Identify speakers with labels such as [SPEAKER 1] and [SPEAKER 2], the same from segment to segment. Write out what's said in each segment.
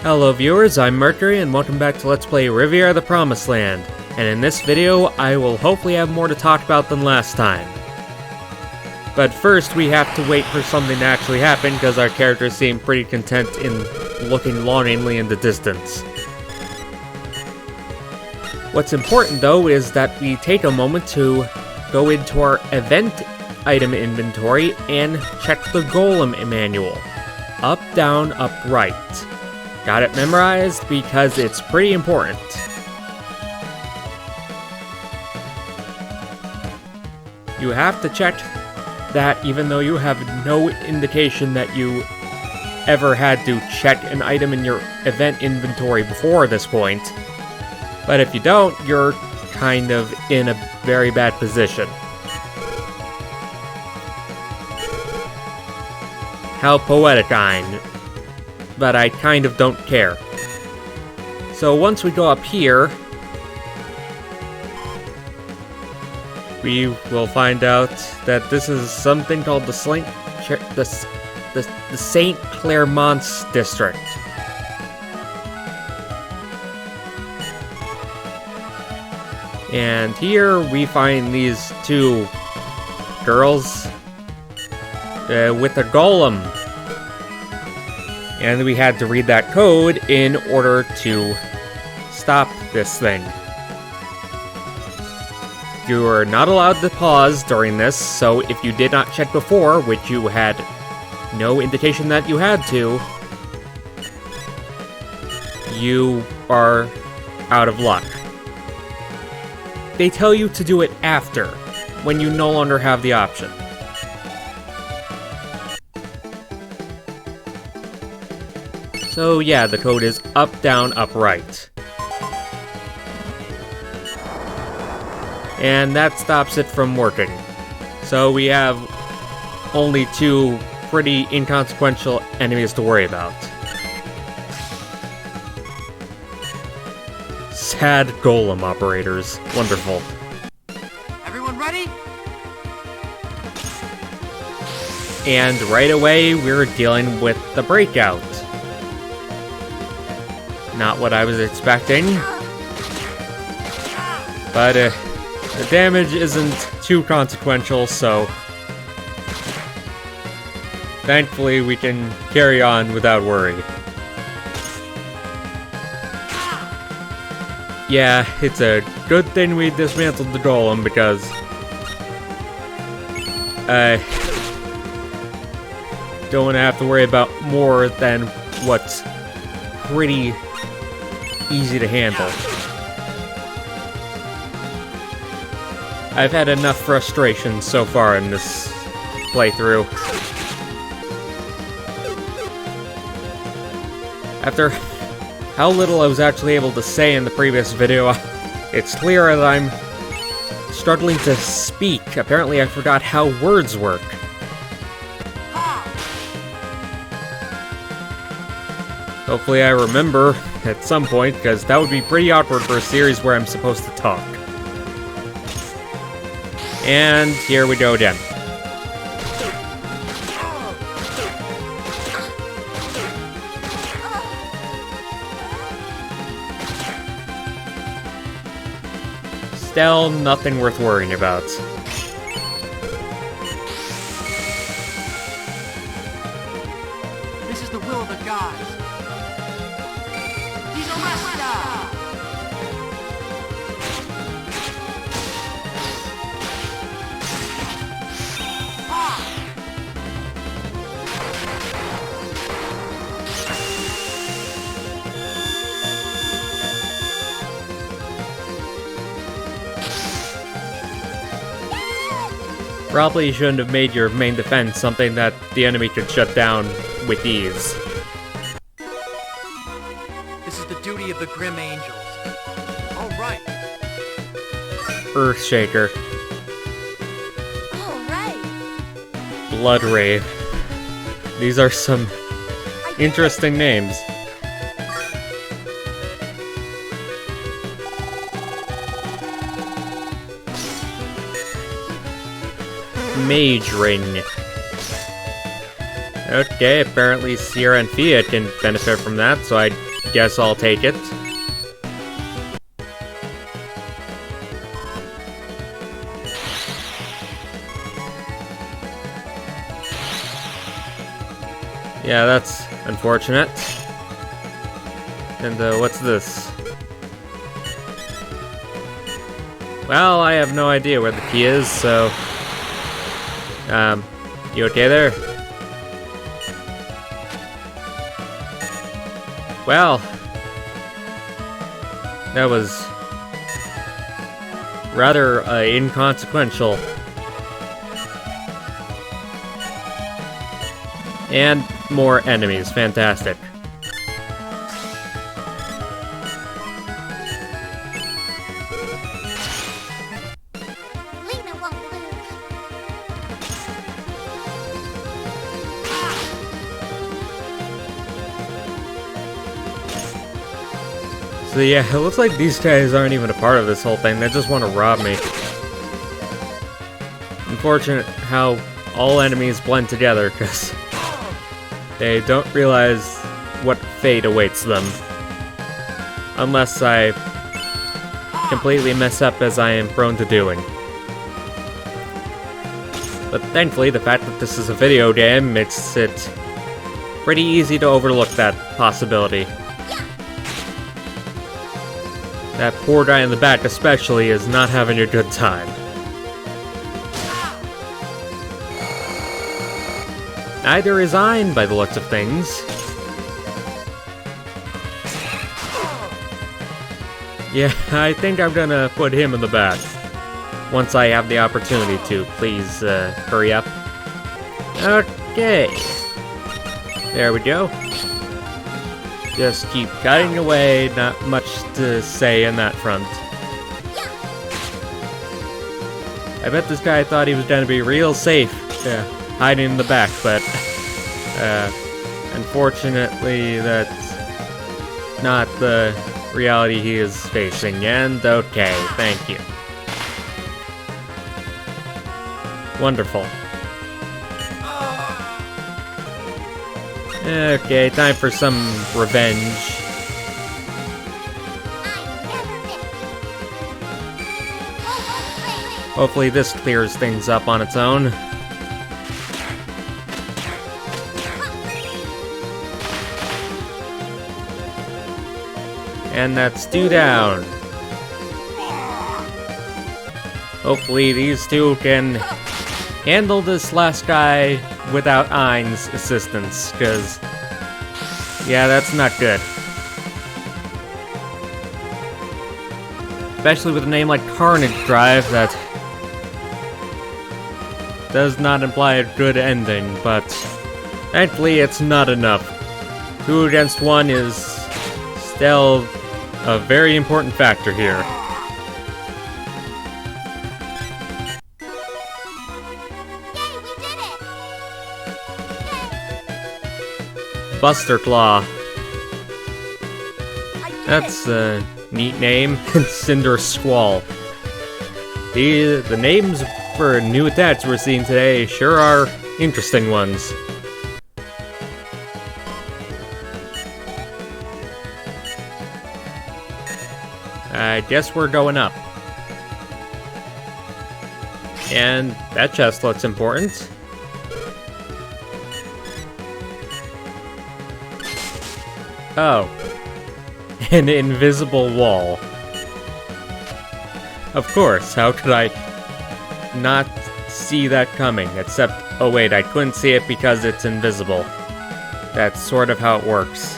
[SPEAKER 1] Hello viewers, I'm Mercury and welcome back to Let's Play Riviera the Promised Land. And in this video, I will hopefully have more to talk about than last time. But first, we have to wait for something to actually happen because our characters seem pretty content in looking longingly in the distance. What's important though is that we take a moment to go into our event item inventory and check the golem manual. Up, down, up, right. Got it memorized because it's pretty important. You have to check that even though you have no indication that you ever had to check an item in your event inventory before this point. But if you don't, you're kind of in a very bad position. How poetic but I kind of don't care. So once we go up here, we will find out that this is something called the St. Claremont's District. And here we find these two girls with a golem. And we had to read that code in order to stop this thing. You are not allowed to pause during this, so if you did not check before, which you had no indication that you had to, you are out of luck. They tell you to do it after, when you no longer have the option. So yeah, the code is up, down, up, right. And that stops it from working. So we have only two pretty inconsequential enemies to worry about. Sad golem operators. Wonderful.
[SPEAKER 2] Everyone ready?
[SPEAKER 1] And right away, we're dealing with the breakout. Not what I was expecting. But the damage isn't too consequential, so thankfully we can carry on without worry. Yeah, it's a good thing we dismantled the golem because I don't want to have to worry about more than what's pretty easy to handle. I've had enough frustration so far in this playthrough. After how little I was actually able to say in the previous video, it's clear that I'm struggling to speak. Apparently I forgot how words work. Hopefully I remember at some point, because that would be pretty awkward for a series where I'm supposed to talk. And here we go again. Still nothing worth worrying about.
[SPEAKER 2] This is the will of the gods.
[SPEAKER 1] Probably shouldn't have made your main defense something that the enemy could shut down with ease.
[SPEAKER 2] This is the duty of the Grim Angels. All right.
[SPEAKER 1] Earthshaker.
[SPEAKER 3] All right.
[SPEAKER 1] Blood Rave. These are some interesting names. Mage Ring. Okay, apparently Sierra and Fia can benefit from that, so I guess I'll take it. Yeah, that's unfortunate. And what's this? Well, I have no idea where the key is, so... you okay there? Well... that was... rather, inconsequential. And more enemies, fantastic. So yeah, it looks like these guys aren't even a part of this whole thing, they just want to rob me. Unfortunate how all enemies blend together, because they don't realize what fate awaits them. Unless I completely mess up as I am prone to doing. But thankfully, the fact that this is a video game makes it pretty easy to overlook that possibility. That poor guy in the back especially is not having a good time. Neither is Ein, by the looks of things. Yeah, I think I'm gonna put him in the back. Once I have the opportunity to. Please, hurry up. Okay. There we go. Just keep cutting away, not much to say in that front. I bet this guy thought he was gonna be real safe, hiding in the back, but unfortunately that's not the reality he is facing, and okay, thank you. Wonderful. Okay, time for some revenge. Hopefully this clears things up on its own. And that's 2 down. Hopefully these two can handle this last guy without Ein's assistance, because, yeah, that's not good. Especially with a name like Carnage Drive, that does not imply a good ending, but thankfully it's not enough. 2 against 1 is still a very important factor here. Buster Claw. That's a neat name. Cinder Squall. The names for new attacks we're seeing today sure are interesting ones. I guess we're going up. And that chest looks important. Oh. An invisible wall. Of course, how could I not see that coming? Except, oh wait, I couldn't see it because it's invisible. That's sort of how it works.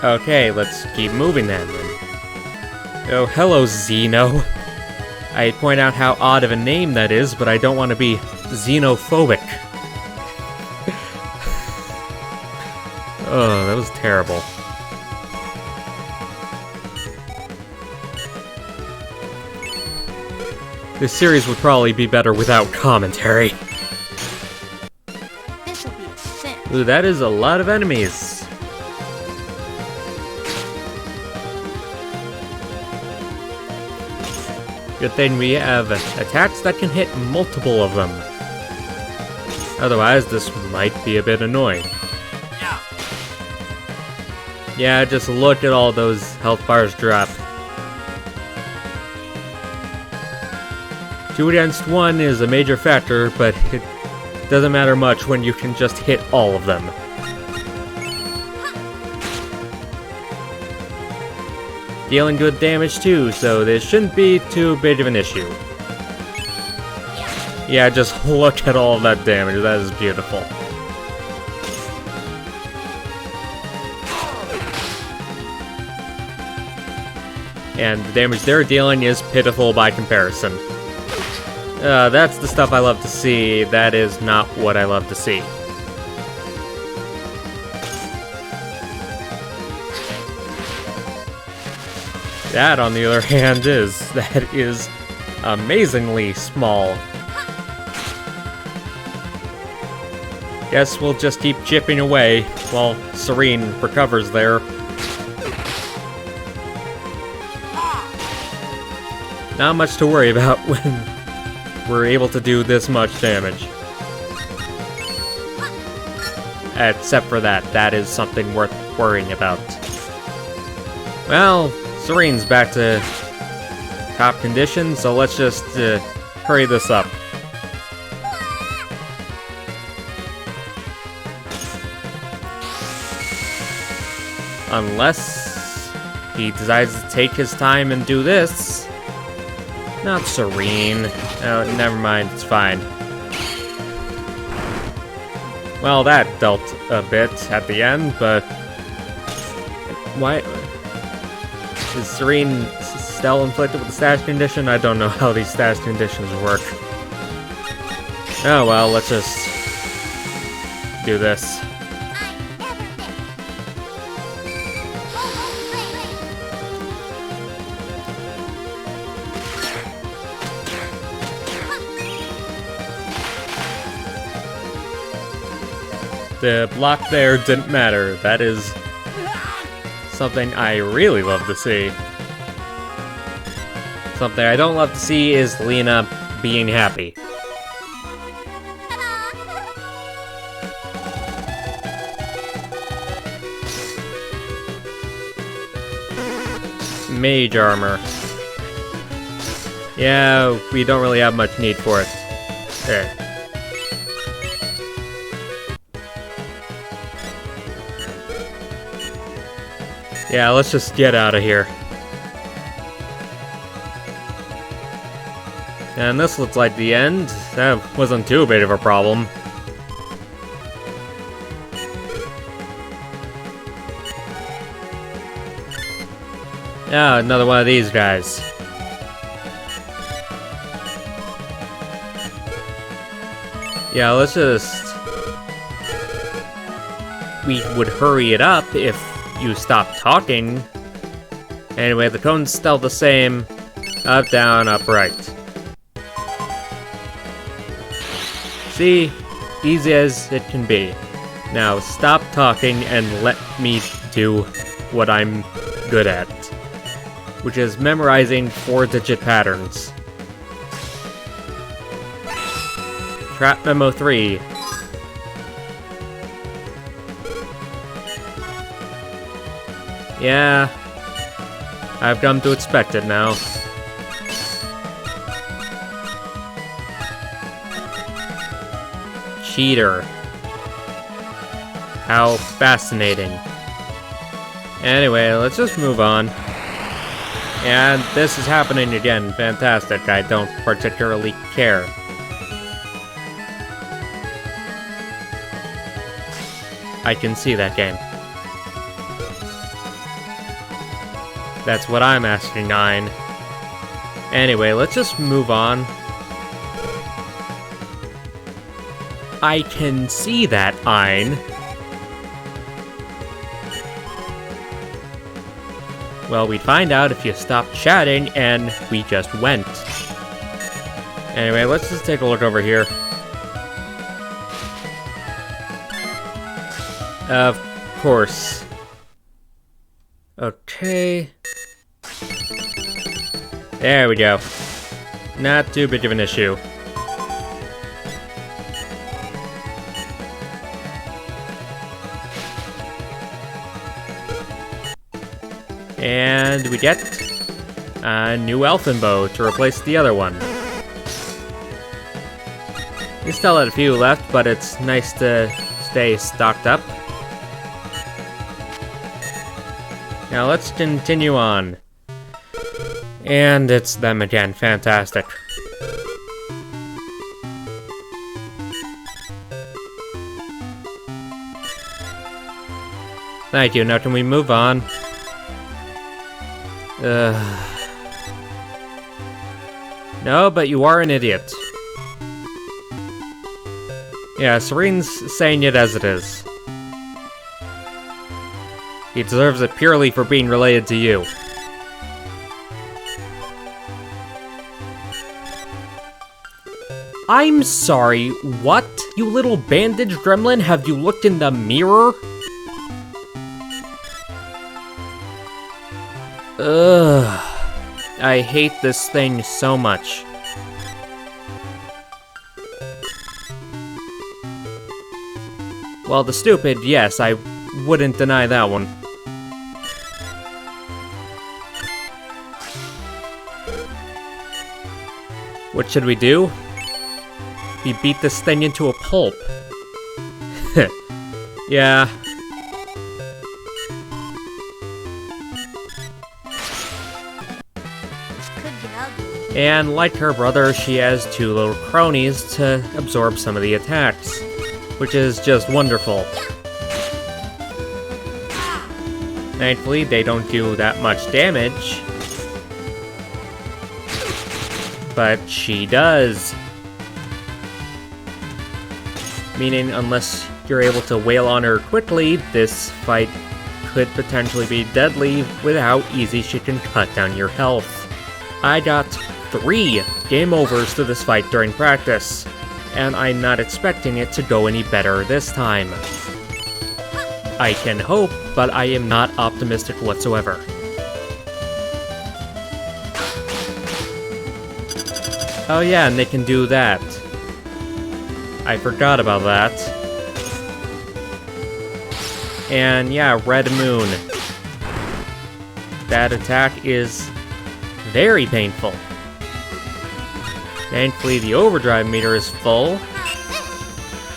[SPEAKER 1] Okay, let's keep moving then. Oh, hello, Xeno. I point out how odd of a name that is, but I don't want to be xenophobic. Oh, that was terrible. This series would probably be better without commentary.
[SPEAKER 4] This'll be a sin.
[SPEAKER 1] Ooh, that is a lot of enemies. Good thing we have attacks that can hit multiple of them. Otherwise, this might be a bit annoying. Yeah, just look at all those health bars drop. 2 against 1 is a major factor, but it doesn't matter much when you can just hit all of them. Dealing good damage too, so this shouldn't be too big of an issue. Yeah, just look at all of that damage, that is beautiful. And the damage they're dealing is pitiful by comparison. That's the stuff I love to see. That is not what I love to see. That, on the other hand, that is amazingly small. Guess we'll just keep chipping away while Serene recovers there. Not much to worry about when we're able to do this much damage. Except for that. That is something worth worrying about. Well, Serene's back to top condition, so let's just hurry this up. Unless he decides to take his time and do this. Not Serene. Oh, never mind, it's fine. Well, that dealt a bit at the end, but... Why... Is Serene still inflicted with the status condition? I don't know how these status conditions work. Oh well, let's just... do this. The block there didn't matter. That is something I really love to see. Something I don't love to see is Lena being happy. Mage armor. Yeah, we don't really have much need for it. There. Yeah, let's just get out of here. And this looks like the end. That wasn't too big of a problem. Yeah, another one of these guys. Yeah, let's just... We would hurry it up if you stop talking. Anyway, the code's still the same. Up, down, up, right. See? Easy as it can be. Now, stop talking and let me do what I'm good at. Which is memorizing 4-digit patterns. Trap Memo 3. Yeah, I've come to expect it now. Cheater. How fascinating. Anyway, let's just move on. And this is happening again. Fantastic. I don't particularly care. I can see that game. That's what I'm asking, 9. Anyway, let's just move on. I can see that, Ein. Well, we'd find out if you stopped chatting and we just went. Anyway, let's just take a look over here. Of course. Okay. There we go. Not too big of an issue. And we get a new elfin bow to replace the other one. We still had a few left, but it's nice to stay stocked up. Now let's continue on. And it's them again, fantastic. Thank you, now can we move on? No, but you are an idiot. Yeah, Serene's saying it as it is. He deserves it purely for being related to you. I'm sorry, what? You little bandaged gremlin, have you looked in the mirror? Ugh. I hate this thing so much. Well, the stupid, yes, I wouldn't deny that one. What should we do? We beat this thing into a pulp. Yeah. And like her brother, she has two little cronies to absorb some of the attacks, which is just wonderful. Thankfully, they don't do that much damage, but she does. Meaning, unless you're able to wail on her quickly, this fight could potentially be deadly with how easy she can cut down your health. I got 3 game overs to this fight during practice, and I'm not expecting it to go any better this time. I can hope, but I am not optimistic whatsoever. Oh yeah, and they can do that. I forgot about that. And yeah, Red Moon. That attack is very painful. Thankfully, the overdrive meter is full.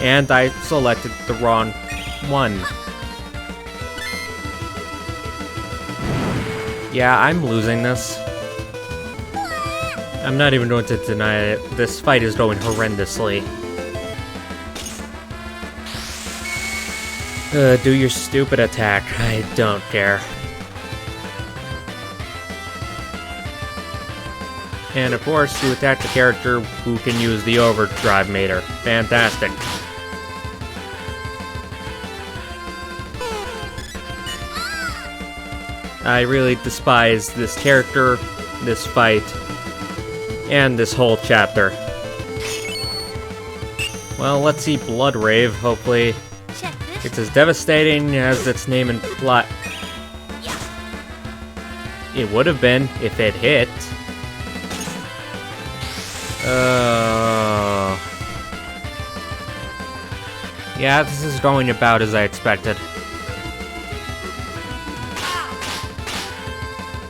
[SPEAKER 1] And I selected the wrong one. Yeah, I'm losing this. I'm not even going to deny it. This fight is going horrendously. Do your stupid attack. I don't care. And of course, you attack the character who can use the overdrive meter. Fantastic. I really despise this character, this fight, and this whole chapter. Well, let's see Blood Rave. Hopefully it's as devastating as its name implies. It would have been if it hit. Yeah, this is going about as I expected.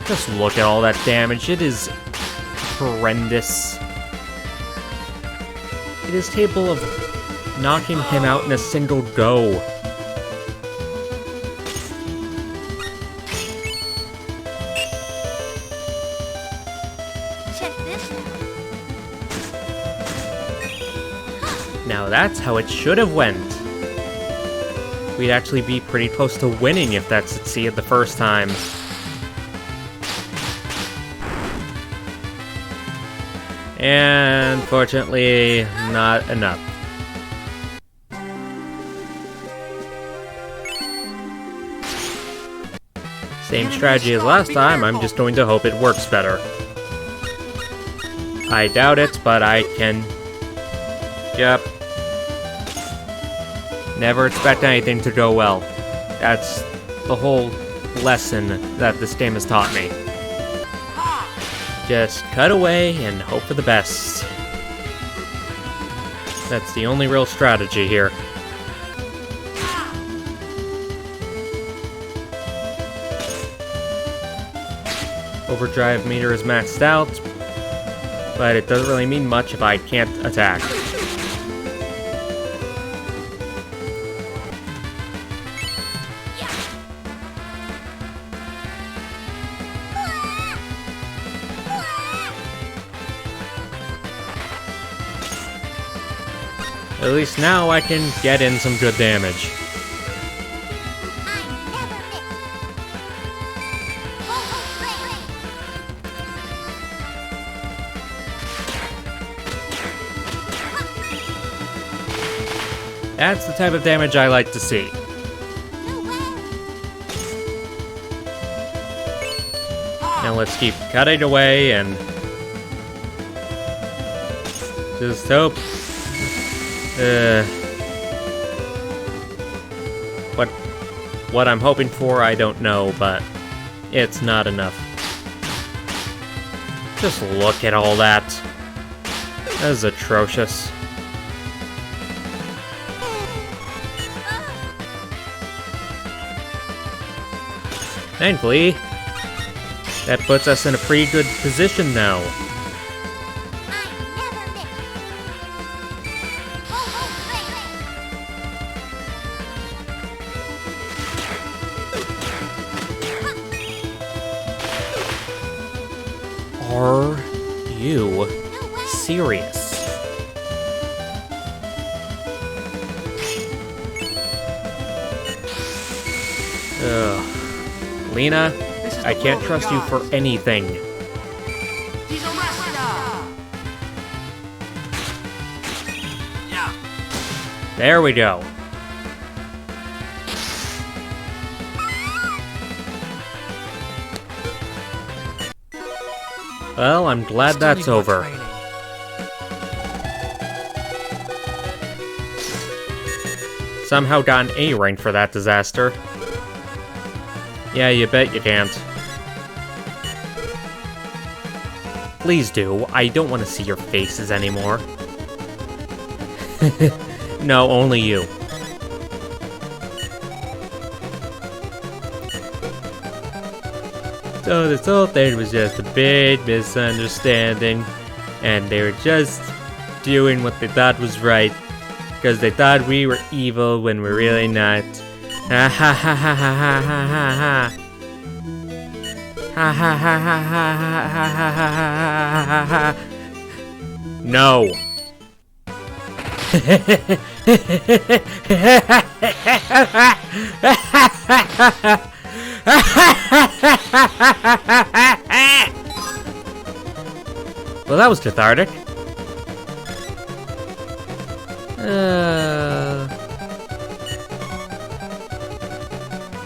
[SPEAKER 1] Just look at all that damage. It is horrendous. It is capable of knocking him out in a single go.
[SPEAKER 4] Check this out.
[SPEAKER 1] Now that's how it should have went. We'd actually be pretty close to winning if that succeeded the first time. And fortunately, not enough. Same strategy as last time, I'm just going to hope it works better. I doubt it, but I can... Yep. Never expect anything to go well. That's the whole lesson that this game has taught me. Just cut away and hope for the best. That's the only real strategy here. Overdrive meter is maxed out, but it doesn't really mean much if I can't attack. At least now I can get in some good damage. That's the type of damage I like to see. Now let's keep cutting away and just hope. What I'm hoping for, I don't know, but it's not enough. Just look at all that. That is atrocious. Thankfully, that puts us in a pretty good position now. Are you serious? Ugh. Lena, I can't trust you for anything.
[SPEAKER 2] He's arrested! Yeah.
[SPEAKER 1] There we go. Well, I'm glad
[SPEAKER 2] Still
[SPEAKER 1] that's
[SPEAKER 2] need more
[SPEAKER 1] over.
[SPEAKER 2] training.
[SPEAKER 1] Somehow got an A rank for that disaster. Yeah, you bet you can't. Please do. I don't want to see your faces anymore. No, only you. So this whole thing was just a big misunderstanding, and they were just doing what they thought was right, because they thought we were evil when we're really not. Ha ha ha ha ha ha ha ha ha. Ha ha ha ha ha ha ha ha ha ha. No. Well, that was cathartic.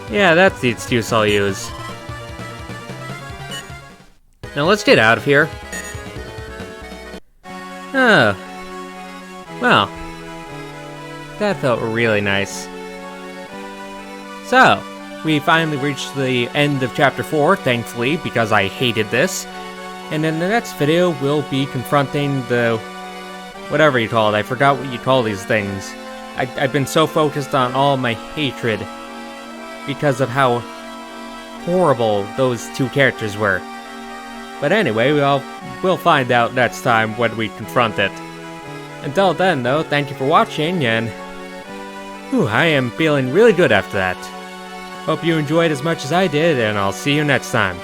[SPEAKER 1] Yeah, that's the excuse I'll use. Now let's get out of here. Oh. Well. That felt really nice. So, we finally reached the end of Chapter 4, thankfully, because I hated this. And in the next video, we'll be confronting the... whatever you call it, I forgot what you call these things. I've been so focused on all my hatred because of how horrible those two characters were. But anyway, we'll find out next time when we confront it. Until then, though, thank you for watching, and... I am feeling really good after that. Hope you enjoyed as much as I did, and I'll see you next time.